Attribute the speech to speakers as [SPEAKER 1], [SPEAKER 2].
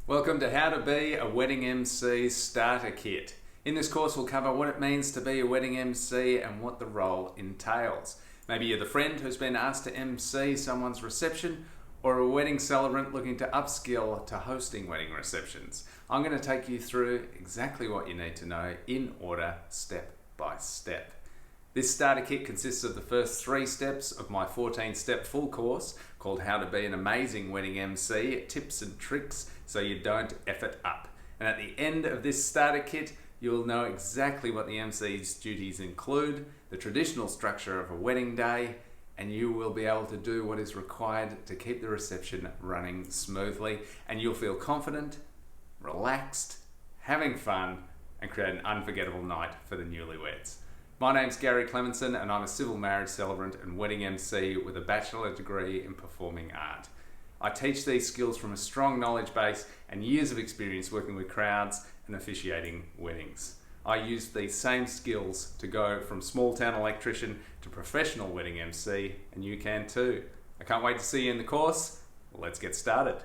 [SPEAKER 1] Welcome to How to Be a Wedding MC Starter Kit. In this course we'll cover what it means to be a wedding MC and what the role entails. Maybe you're the friend who's been asked to MC someone's reception, or a wedding celebrant looking to upskill to hosting wedding receptions. I'm going to take you through exactly what you need to know in order, step by step. This starter kit consists of the first 3 steps of my 14-step full course called How to Be an Amazing Wedding MC, Tips and Tricks so you don't F it up. And at the end of this starter kit, you'll know exactly what the MC's duties include, the traditional structure of a wedding day, and you will be able to do what is required to keep the reception running smoothly, and you'll feel confident, relaxed, having fun, and create an unforgettable night for the newlyweds. My name's Gary Clemenson and I'm a civil marriage celebrant and wedding MC with a bachelor degree in performing art. I teach these skills from a strong knowledge base and years of experience working with crowds and officiating weddings. I use these same skills to go from small town electrician to professional wedding MC, and you can too. I can't wait to see you in the course. Let's get started.